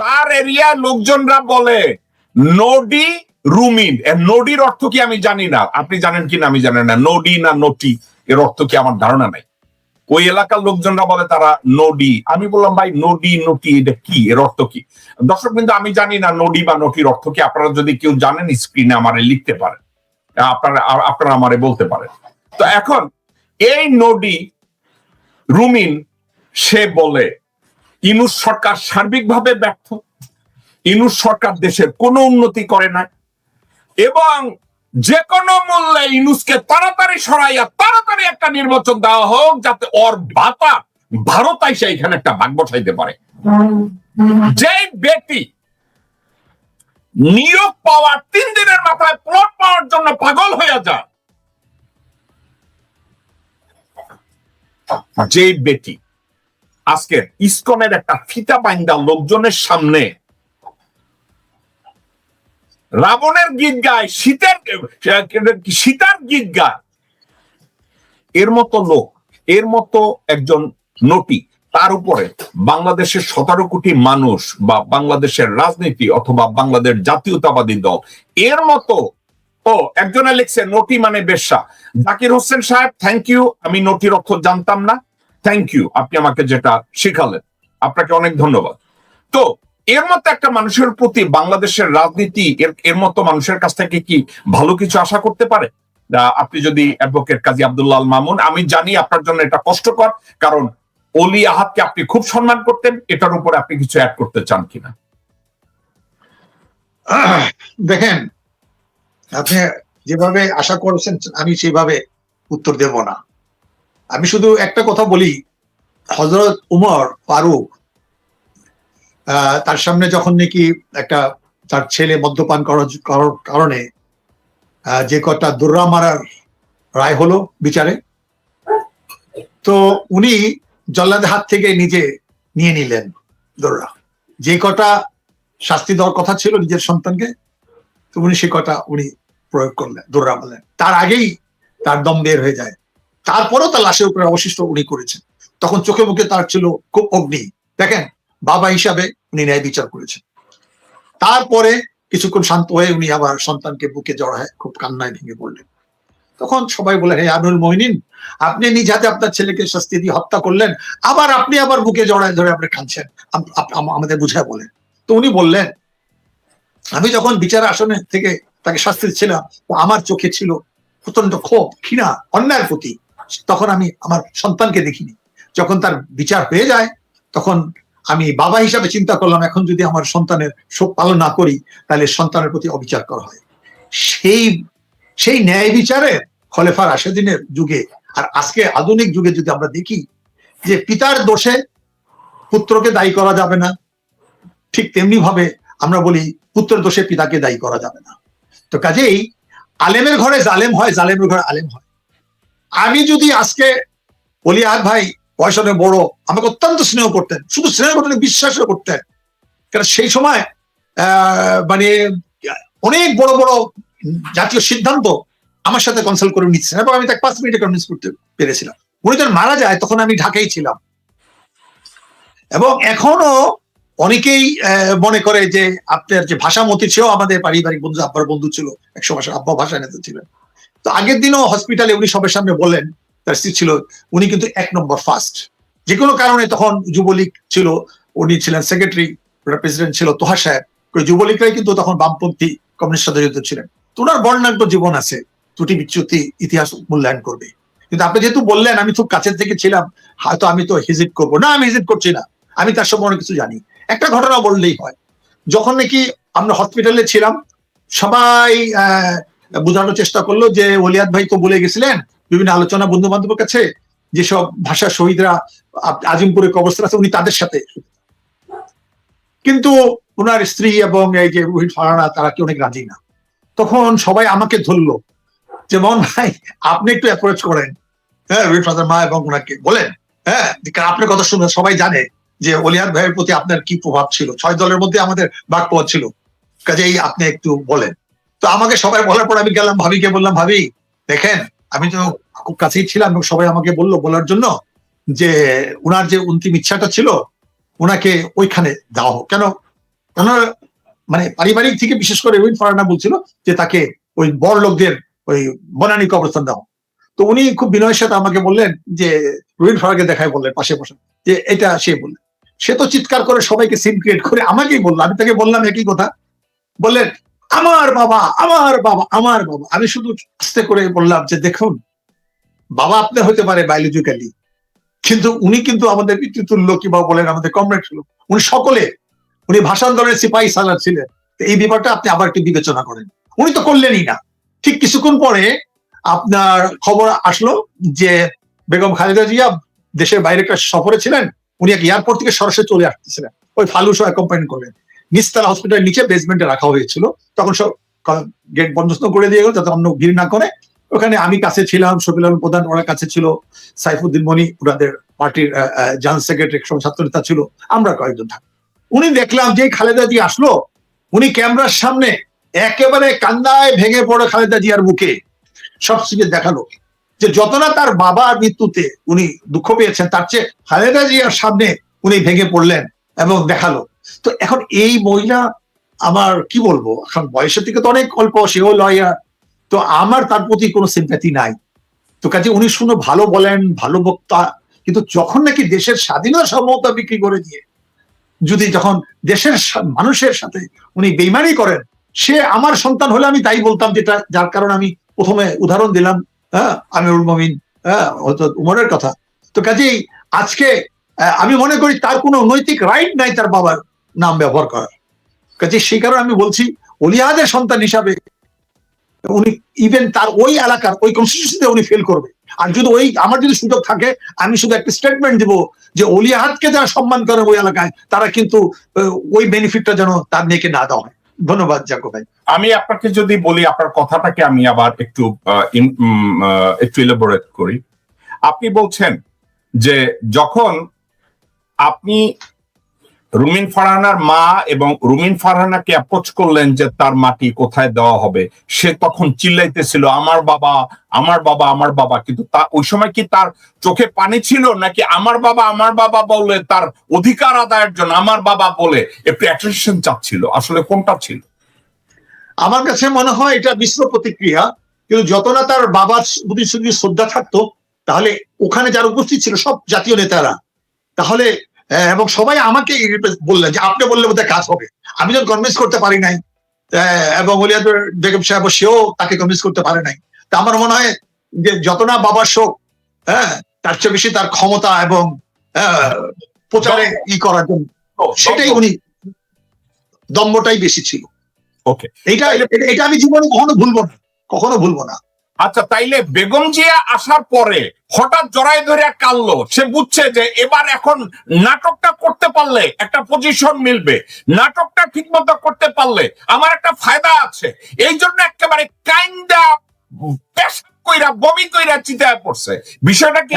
তার এরিয়ার লোকজনরা বলে নডি রুমিন। নডির অর্থ কি আমি জানি না, আপনি জানেন কিনা আমি জানি না। নডি না নটি এর অর্থ কি আমার ধারণা নাই। ওই এলাকার লোকজনরা বলে তারা নডি। আমি বললাম ভাই নডি নটি এটা কি, এর অর্থ কি? দর্শক কিন্তু আমি জানি না নডি বা নটির অর্থ কি। আপনারা যদি কেউ জানেন স্ক্রিনে আমারে লিখতে পারেন, আপনারা আমারে বলতে পারেন। তো এখন এই নডি রুমিন সে বলে ইউনূস সরকার সার্বিকভাবে ব্যর্থ, ইউনূস সরকার দেশের কোনো উন্নতি করে না এবং যে কোনো মূল্যে ইউনূসকে তাড়াতাড়ি সরাইয়া তাড়াতাড়ি একটা নির্বাচন দেওয়া হোক, যাতে ওর ভাতা ভারত আইসা এখানে একটা ভাগ বসাইতে পারে। যে ব্যক্তি নিয়োগ পাওয়ার 3 দিনের মাথায় প্লট পাওয়ার জন্য পাগল হয়ে যায়, যে ব্যক্তি আজকে ইসকনের একটা ফিতা বাইন্দা লোকজনের সামনে রাবণের গীত গায়, সীতার গীত গায়, এর মতো লোক, এর মতো একজন নটি, তার উপরে বাংলাদেশের 17 কোটি মানুষ বা বাংলাদেশের রাজনীতি অথবা বাংলাদেশ জাতীয়তাবাদী দল এর মতো। ও একজনে লিখছে নটি মানে বেশ্যা। জাকির হোসেন সাহেব থ্যাংক ইউ, আমি নটির অর্থ জানতাম না, থ্যাংক ইউ, আপনি আমাকে যেটা শিখালেন, আপনাকে অনেক ধন্যবাদ। তো এর মতো একটা মানুষের প্রতি বাংলাদেশের রাজনীতি এর মতো মানুষের কাছ থেকে কি ভালো কিছু আশা করতে পারে? আপনি যদি অ্যাডভোকেট কাজী আব্দুল্লাহ আল মামুন, আমি জানি আপনার জন্য এটা কষ্টকর, কারণ অলি আহাদকে আপনি খুব সম্মান করতেন, এটার উপরে আপনি কিছু অ্যাড করতে চান কিনা? দেখেন, আপনি যেভাবে আশা করেছেন আমি সেভাবে উত্তর দেব না। আমি শুধু একটা কথা বলি, হযরত উমর ফারুক তার সামনে যখন নাকি একটা তার ছেলে মদ্যপান করার কারণে যে কটা দুর্রা মারার রায় হলো বিচারে, তো উনি জল্লাদের হাত থেকে নিজে নিয়ে নিলেন দুর্রা। যে কটা শাস্তি দেওয়ার কথা ছিল নিজের সন্তানকে, তো উনি সে কটা উনি প্রয়োগ করলেন, দুর্রা বললেন। তার আগেই তার দম বের হয়ে যায়। তারপরেও তার লাশের উপরে অবশিষ্ট উনি করেছেন। তখন চোখে মুখে তার ছিল খুব অগ্নি। দেখেন, বাবা হিসাবে উনি ন্যায় বিচার করেছেন। তারপরে কিছুক্ষণ শান্ত হয়ে উনি আবার সন্তানকে বুকে জড়ায় খুব কান্নায় ভেঙে পড়লেন। তখন সবাই বলে, হে আমিরুল মুমিনিন, আপনি নিজ হাতে আপনার ছেলেকে শাস্তি দিয়ে হত্যা করলেন, আপনি আবার বুকে জড়ায় ধরে আপনি কাঁদছেন, আমাদের বুঝায় বলেন। তো উনি বললেন, আমি যখন বিচার আসনে থেকে তাকে শাস্তি দিচ্ছিলাম, আমার চোখে ছিল প্রচন্ড ক্ষোভ, ঘৃণা, অন্যায়ের প্রতি। তখন আমি আমার সন্তানকে দেখিনি। যখন তার বিচার হয়ে যায়, তখন আমি বাবা হিসাবে চিন্তা করলাম, এখন যদি আমার সন্তানের শোক পালন না করি, তাহলে সন্তানের প্রতি অবিচার করা হয়। সেই ন্যায় বিচারের খলিফা রাশেদিনের যুগে আর আজকে আধুনিক যুগে যদি আমরা দেখি যে পিতার দোষে পুত্রকে দায়ী করা যাবে না, ঠিক তেমনি ভাবে আমরা বলি পুত্রের দোষে পিতাকে দায়ী করা যাবে না। তো কাজেই আলেমের ঘরে জালেম হয়, জালেমের ঘরে আলেম হয়। আমি যদি আজকে অলি আহাদ ভাই বয়সে বড়, আমাকে অত্যন্ত স্নেহ করতেন, শুধু স্নেহ করতেন, বিশ্বাসও করতেন। কারণ সেই সময় মানে অনেক বড় বড় জাতীয় সিদ্ধান্ত আমার সাথে কনসাল্ট করে নিচ্ছেন এবং আমি তাকে 5 মিনিটে কনভিন্স করতে পেরেছিলাম। উনি যখন মারা যায় তখন আমি ঢাকায় ছিলাম। এবং এখনো অনেকেই মনে করে যে আপনার যে ভাষামতি ছিল, আমাদের পারিবারিক বন্ধু, আব্বার বন্ধু ছিল, একশো ভাষা আব্বা ভাষা নেতা ছিলেন। তো আগের দিনও হসপিটালে উনি সবার সামনে বললেন, তার স্ত্রী ছিল, উনি কিন্তু 1 নম্বর ফার্স্ট। যে কোনো কারণে তখন যুবলীগ ছিল, উনি ছিলেন সেক্রেটারি, প্রেসিডেন্ট ছিল তোহা সাহেব। যুবলীগরাই কিন্তু তখন বামপন্থী কমিউনিস্ট সাথে যুক্ত ছিলেন। তো ওনার বর্ণাঢ্য জীবন আছে, ত্রুটি বিচ্যুতি ইতিহাস মূল্যায়ন করবে। কিন্তু আপনি যেহেতু বললেন আমি খুব কাছের থেকে ছিলাম, হয়তো আমি তো হেজিট করবো না, আমি হেজিট করছি না, আমি তার সম্পর্কে কিছু জানি। একটা ঘটনা বললেই হয়, যখন নাকি আমরা হসপিটালে ছিলাম, সবাই বোঝানোর চেষ্টা করলো যে ওলিয়াদ ভাই তো বলে গেছিলেন বিভিন্ন আলোচনা বন্ধু বান্ধবের কাছে, যেসব ভাষা শহীদরা আজিমপুরে কবরস্থান আছে উনি তাদের সাথে। কিন্তু ওনার স্ত্রী এবং এই যে রোহিত ফারানা তারা কি অনেক রাজি না। তখন সবাই আমাকে ধরলো যে মোহন ভাই আপনি একটু অ্যাপ্রোচ করেন, হ্যাঁ, রোহিত ফারানার মা এবং ওনাকে বলেন, হ্যাঁ, আপনার কথা শুনে সবাই জানে যে ওলিয়াদ ভাইয়ের প্রতি আপনার কি প্রভাব ছিল। 6 দলের মধ্যে আমাদের বাক পাওয়া ছিল, কাজেই আপনি একটু বলেন। তো আমাকে সবাই বলার পর আমি গেলাম ভাবিকে বললাম, ভাবি দেখেন, আমি তো খুব কাছেই ছিলাম এবং সবাই আমাকে বললো বলার জন্য যে উনার যে অন্তিম ইচ্ছাটা ছিল, উনাকে ওইখানে দেওয়া হোক। কেন ওনার মানে পারিবারিক থেকে বিশেষ করে রুবিন ফারহানা বলছিল যে তাকে ওই বড় লোকদের ওই বনানী কবরস্থান দাও। তো উনি খুব বিনয়ের সাথে আমাকে বললেন যে রুবিন ফারহানাকে দেখায়, বললেন পাশে বসে যে এটা সে বললেন। সে তো চিৎকার করে সবাইকে সিন ক্রিয়েট করে আমাকেই বললো, আমি তাকে বললাম একই কথা, বললেন আমার বাবা আমার বাবা আমার বাবা। আমি শুধু আস্তে করে বললাম যে দেখুন বাবা আপনার হতে পারে বায়োলজিক্যালি, কিন্তু উনি কিন্তু আমাদের পিতৃতুল্য কিংবা বলেন আমাদের কমরেড ছিল, উনি সকলে, উনি ভাষা আন্দোলনের সিপাহী সালার ছিলেন। এই ব্যাপারটা আপনি আবার একটু বিবেচনা করেন। উনি তো করলেনই না। ঠিক কিছুক্ষণ পরে আপনার খবর আসলো যে বেগম খালেদা জিয়া দেশের বাইরে একটা সফরে ছিলেন, উনি এক এয়ারপোর্ট থেকে সরাসরি চলে আসতেছিলেন, ওই ফালুস অ্যাকম্পানি করলেন। নিচতলা হসপিটালের নিচে বেসমেন্টে রাখা হয়েছিল, তখন সব গেট বন্ধ করে দিয়ে গেল যাতে অন্য ভিড় না করে। ওখানে আমি কাছে ছিলাম, শফিল আলম প্রধান ওরা কাছে ছিল, সাইফুদ্দিন মনি ওনাদের পার্টির জেনারেল সেক্রেটারি ছাত্র নেতা ছিল, আমরা কয়েকজন থাকি। উনি দেখলাম যে খালেদা জি আসলো, উনি ক্যামেরার সামনে একেবারে কান্নায় ভেঙে পড়ে খালেদা জিয়ার বুকে সবচেয়ে দেখালো যে যত না তার বাবার মৃত্যুতে উনি দুঃখ পেয়েছেন, তার চেয়ে খালেদা জিয়ার সামনে উনি ভেঙে পড়লেন এবং দেখালো। তো এখন এই মহিলা আমার কি বলবো, এখন বয়সের থেকে তো অনেক অল্প, সেও লয়ার, তো আমার তার প্রতি কোনো সিম্প্যাথি নাই। তো কাজে উনি শুনে ভালো বলেন, ভালো বক্তা, কিন্তু যখন নাকি দেশের স্বাধীনতা সার্বভৌমত্ব বিক্রি করে দিয়ে যদি যখন দেশের মানুষের সাথে উনি বেইমানি করেন, সে আমার সন্তান হলে আমি তাই বলতাম, যেটা যার কারণে আমি প্রথমে উদাহরণ দিলাম আমিরুল মমিন উমরের কথা। তো কাজেই আজকে আমি মনে করি তার কোনো নৈতিক রাইট নাই তার বাবার নাম ব্যবহার করার। কাজে সেই কারণে আমি বলছি অলিয়াদের সন্তান হিসাবে উনি ইভেন তার ওই এলাকার ওই কনস্টিটিউশনে উনি ফেল করবে। আর যদি ওই আমার যদি সুযোগ থাকে আমি শুধু একটা স্টেটমেন্ট দিব যে অলিয়াহাতকে যারা সম্মান করে ওই এলাকায়, তারা কিন্তু ওই বেনিফিটটা যেন তার মেয়েকে না দেওয়া হয়। ধন্যবাদ জাকো ভাই। আমি আপনাকে যদি বলি, আপনার কথাটাকে আমি আবার একটু ইলাবোরেট করি। আপনি বলছেন যে যখন আপনি রুমিন ফারহানার মা এবং রুমিন ফারহানাকে অ্যাপ্রোচ করলেন যে তার মাটি কোথায় দেওয়া হবে, সে তখন চিল্লাইতেছিল আমার বাবা আমার বাবা আমার বাবা, কিন্তু ওই সময় কি তার চোখে পানি ছিল, নাকি আমার বাবা বলে তার অধিকার আদায়ের জন্য আমার বাবা বলে একটু অ্যাটেনশন চাচ্ছিল? আসলে কোনটা ছিল? আমার কাছে মনে হয় এটা মিশ্র প্রতিক্রিয়া, কিন্তু যত না তার বাবার প্রতি শ্রদ্ধা থাকতো, তাহলে ওখানে যারা উপস্থিত ছিল সব জাতীয় নেতারা, তাহলে এবং সবাই আমাকে বললেন যে আপনি বললে বোধহয় কাজ হবে। আমি যখন কনভিন্স করতে পারি নাই, এবং ওলিয়াদ বেগম সাহেব সেও তাকে কনভিন্স করতে পারে নাই, তা আমার মনে হয় যে যত না বাবার শোক, তার চেয়ে বেশি তার ক্ষমতা এবং প্রচারে করার জন্য সেটাই উনি দম্ভটাই বেশি ছিল। ওকে, এটা আমি জীবনে কখনো ভুলবো না। আচ্ছা, তাইলে বেগম জিয়া আসার পরে হঠাৎ জড়াই ধরে কাঁদলো, সে বুঝছে যে এবার এখন নাটকটা করতে পারলে একটা পজিশন মিলবে, নাটকটা ঠিক মতো করতে পারলে আমার একটা ফায়দা আছে, এই জন্য একেবারে কাইন্ডা পেশাব কইরা বমি কইরা চিতায় পড়ছে। বিষয়টা কি?